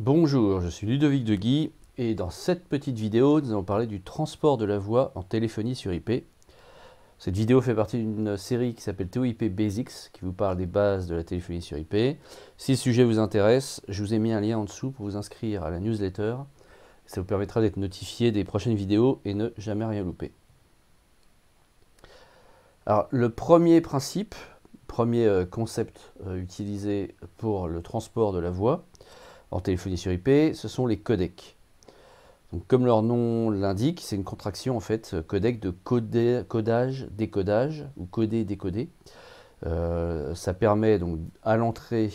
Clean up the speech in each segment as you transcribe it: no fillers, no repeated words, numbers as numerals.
Bonjour, je suis Ludovic Deguy et dans cette petite vidéo, nous allons parler du transport de la voix en téléphonie sur IP. Cette vidéo fait partie d'une série qui s'appelle TOIP Basics, qui vous parle des bases de la téléphonie sur IP. Si le sujet vous intéresse, je vous ai mis un lien en dessous pour vous inscrire à la newsletter. Ça vous permettra d'être notifié des prochaines vidéos et ne jamais rien louper. Alors, le premier principe, premier concept utilisé pour le transport de la voix en téléphonie sur IP, ce sont les codecs. Donc, comme leur nom l'indique, c'est une contraction en fait, codec de codage, décodage ou coder, décoder. Ça permet donc à l'entrée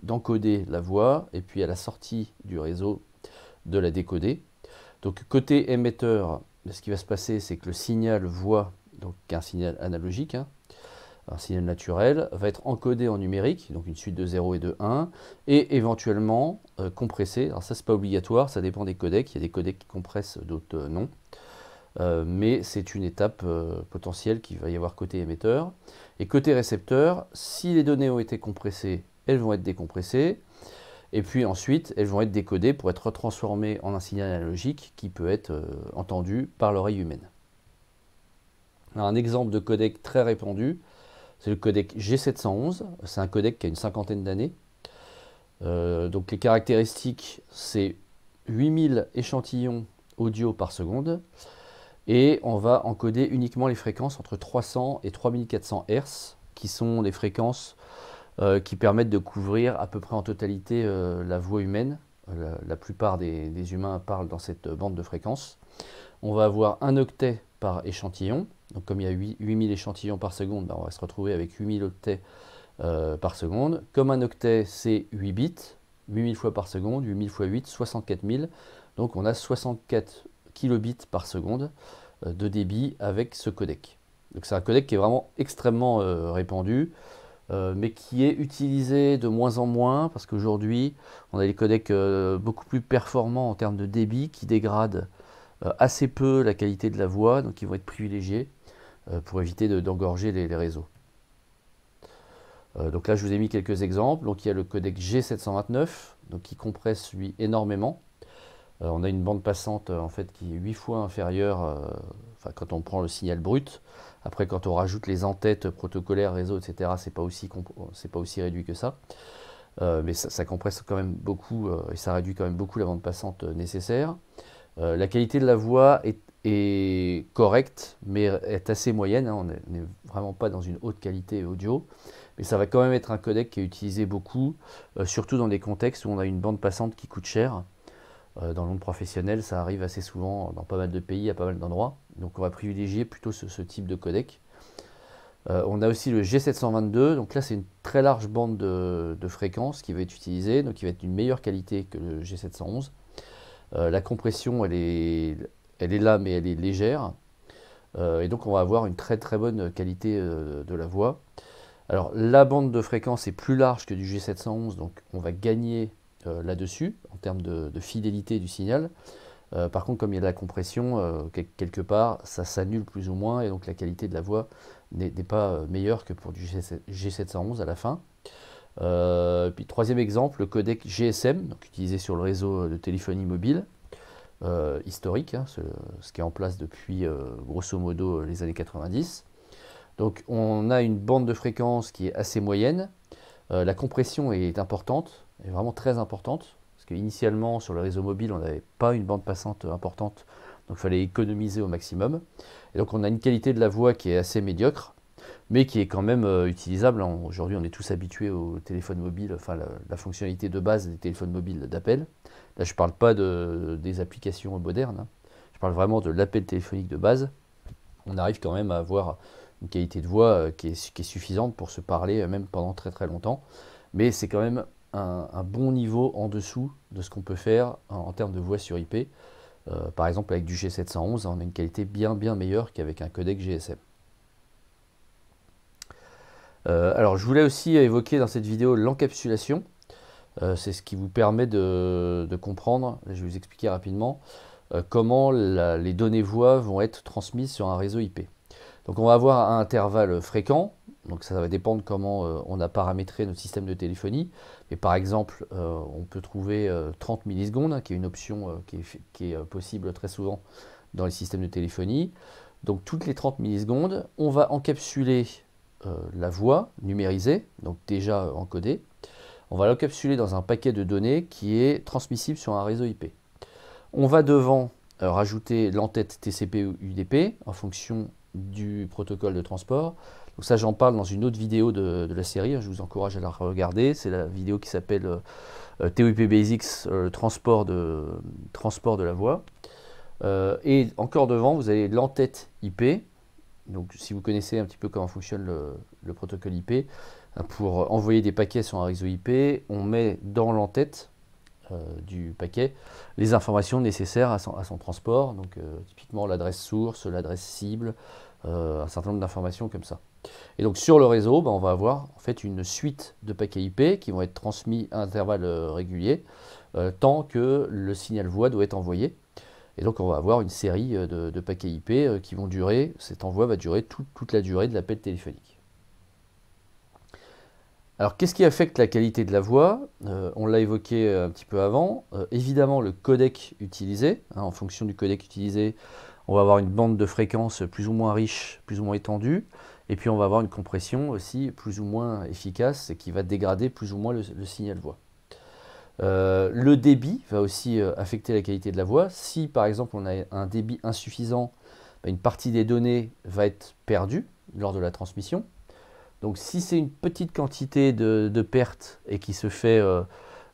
d'encoder la voix et puis à la sortie du réseau de la décoder. Donc côté émetteur, ce qui va se passer, c'est que le signal voix, donc un signal analogique, un signal naturel, va être encodé en numérique, donc une suite de 0 et de 1, et éventuellement compressé. Alors ça, c'est pas obligatoire, ça dépend des codecs. Il y a des codecs qui compressent, d'autres non. Mais c'est une étape potentielle qu'il va y avoir côté émetteur. Et côté récepteur, si les données ont été compressées, elles vont être décompressées. Et puis ensuite, elles vont être décodées pour être retransformées en un signal analogique qui peut être entendu par l'oreille humaine. Alors, un exemple de codec très répandu, c'est le codec G711. C'est un codec qui a une cinquantaine d'années. Donc les caractéristiques, c'est 8000 échantillons audio par seconde. Et on va encoder uniquement les fréquences entre 300 et 3400 Hz, qui sont les fréquences qui permettent de couvrir à peu près en totalité la voix humaine. La plupart des humains parlent dans cette bande de fréquences. On va avoir un octet par échantillon. Donc comme il y a 8000 échantillons par seconde, on va se retrouver avec 8000 octets par seconde. Comme un octet, c'est 8 bits, 8000 fois par seconde, 8000 fois 8, 64 000. Donc on a 64 kilobits par seconde de débit avec ce codec. Donc c'est un codec qui est vraiment extrêmement répandu, mais qui est utilisé de moins en moins, parce qu'aujourd'hui, on a des codecs beaucoup plus performants en termes de débit, qui dégradent assez peu la qualité de la voix, donc ils vont être privilégiés pour éviter d'engorger les réseaux. Donc là, je vous ai mis quelques exemples. Donc il y a le codec G729, donc qui compresse lui énormément. On a une bande passante en fait qui est 8 fois inférieure, quand on prend le signal brut. Après, quand on rajoute les entêtes protocolaires, réseau, etc., c'est pas aussi réduit que ça. Mais ça compresse quand même beaucoup et ça réduit quand même beaucoup la bande passante nécessaire. La qualité de la voix est correcte, mais est assez moyenne. On n'est vraiment pas dans une haute qualité audio. Mais ça va quand même être un codec qui est utilisé beaucoup, surtout dans des contextes où on a une bande passante qui coûte cher. Dans le monde professionnel, ça arrive assez souvent dans pas mal de pays, à pas mal d'endroits. Donc on va privilégier plutôt ce type de codec. On a aussi le G722, donc là c'est une très large bande de fréquences qui va être utilisée, donc qui va être d'une meilleure qualité que le G711. La compression elle est là mais elle est légère. Et donc on va avoir une très très bonne qualité de la voix. Alors la bande de fréquence est plus large que du G711, donc on va gagner là-dessus en termes de fidélité du signal. Par contre, comme il y a de la compression, quelque part, ça s'annule plus ou moins et donc la qualité de la voix n'est pas meilleure que pour du G711 à la fin. Puis troisième exemple, le codec GSM, donc utilisé sur le réseau de téléphonie mobile historique, ce qui est en place depuis grosso modo les années 90. Donc on a une bande de fréquence qui est assez moyenne. La compression est importante, est vraiment très importante, parce qu'initialement sur le réseau mobile on n'avait pas une bande passante importante, donc il fallait économiser au maximum. Et donc on a une qualité de la voix qui est assez médiocre, mais qui est quand même utilisable. Aujourd'hui on est tous habitués au téléphone mobile, enfin la fonctionnalité de base des téléphones mobiles d'appel. Là je ne parle pas des applications modernes, je parle vraiment de l'appel téléphonique de base. On arrive quand même à avoir une qualité de voix qui est suffisante pour se parler même pendant très très longtemps. Mais c'est quand même un bon niveau en dessous de ce qu'on peut faire en termes de voix sur IP. Par exemple avec du G711, on a une qualité bien meilleure qu'avec un codec GSM. Alors je voulais aussi évoquer dans cette vidéo l'encapsulation. C'est ce qui vous permet de comprendre, je vais vous expliquer rapidement, comment les données voix vont être transmises sur un réseau IP. Donc on va avoir un intervalle fréquent, Donc ça va dépendre comment on a paramétré notre système de téléphonie. Mais par exemple, on peut trouver 30 millisecondes, hein, qui est une option qui est possible très souvent dans les systèmes de téléphonie. Donc toutes les 30 millisecondes, on va encapsuler la voix numérisée, donc déjà encodée. On va l'encapsuler dans un paquet de données qui est transmissible sur un réseau IP. On va devant rajouter l'entête TCP ou UDP en fonction du protocole de transport. Donc ça, j'en parle dans une autre vidéo de la série, je vous encourage à la regarder. C'est la vidéo qui s'appelle TOIP Basics, transport de la voix. Et encore devant, vous avez l'entête IP. Donc si vous connaissez un petit peu comment fonctionne le protocole IP, pour envoyer des paquets sur un réseau IP, on met dans l'entête du paquet les informations nécessaires à son transport, donc typiquement l'adresse source, l'adresse cible, un certain nombre d'informations comme ça. Et donc sur le réseau, on va avoir en fait une suite de paquets IP qui vont être transmis à intervalles réguliers tant que le signal voix doit être envoyé. Et donc on va avoir une série de paquets IP qui vont durer, cet envoi va durer toute la durée de l'appel téléphonique. Alors qu'est-ce qui affecte la qualité de la voix? On l'a évoqué un petit peu avant. Évidemment le codec utilisé, hein, en fonction du codec utilisé, on va avoir une bande de fréquences plus ou moins riche, plus ou moins étendue, et puis on va avoir une compression aussi plus ou moins efficace qui va dégrader plus ou moins le signal voix. Le débit va aussi affecter la qualité de la voix. Si par exemple on a un débit insuffisant, une partie des données va être perdue lors de la transmission. Donc si c'est une petite quantité de perte et qui se fait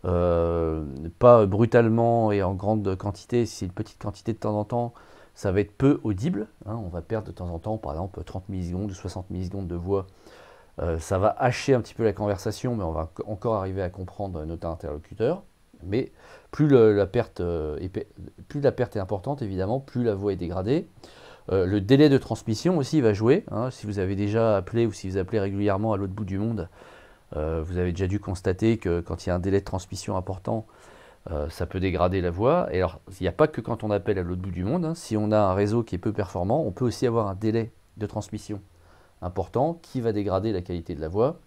pas brutalement et en grande quantité, si c'est une petite quantité de temps en temps, ça va être peu audible, hein. On va perdre de temps en temps, par exemple 30 millisecondes ou 60 millisecondes de voix. Ça va hacher un petit peu la conversation, mais on va encore arriver à comprendre notre interlocuteur. Mais plus la perte est importante, évidemment, plus la voix est dégradée. Le délai de transmission aussi va jouer, hein. Si vous avez déjà appelé ou si vous appelez régulièrement à l'autre bout du monde, vous avez déjà dû constater que quand il y a un délai de transmission important, ça peut dégrader la voix. Et alors, il n'y a pas que quand on appelle à l'autre bout du monde, hein. Si on a un réseau qui est peu performant, on peut aussi avoir un délai de transmission important qui va dégrader la qualité de la voix.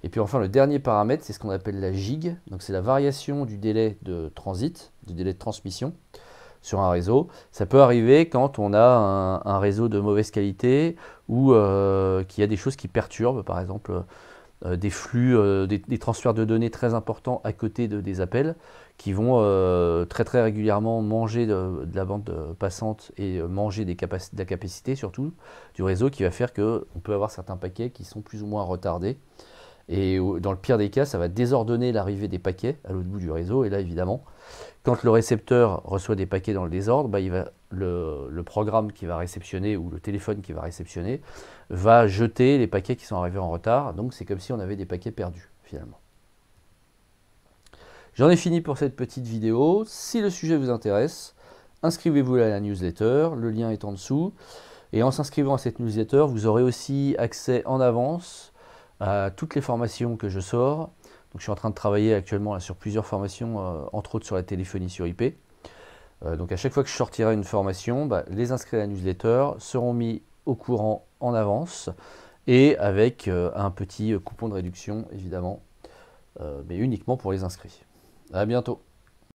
Et puis enfin, le dernier paramètre, c'est ce qu'on appelle la gigue. Donc c'est la variation du délai de transit, du délai de transmission sur un réseau. Ça peut arriver quand on a un réseau de mauvaise qualité ou qu'il y a des choses qui perturbent, par exemple des flux, des transferts de données très importants à côté des appels qui vont très régulièrement manger de la bande passante et manger de la capacité surtout du réseau, qui va faire qu'on peut avoir certains paquets qui sont plus ou moins retardés. Et dans le pire des cas, ça va désordonner l'arrivée des paquets à l'autre bout du réseau. Et là, évidemment, quand le récepteur reçoit des paquets dans le désordre, le programme qui va réceptionner ou le téléphone qui va réceptionner va jeter les paquets qui sont arrivés en retard. Donc c'est comme si on avait des paquets perdus finalement. J'en ai fini pour cette petite vidéo. Si le sujet vous intéresse, inscrivez-vous à la newsletter, le lien est en dessous. Et en s'inscrivant à cette newsletter, vous aurez aussi accès en avance à toutes les formations que je sors. Donc, je suis en train de travailler actuellement là, sur plusieurs formations, entre autres sur la téléphonie sur IP. Donc à chaque fois que je sortirai une formation, les inscrits à la newsletter seront mis au courant en avance et avec un petit coupon de réduction évidemment, mais uniquement pour les inscrits. À bientôt.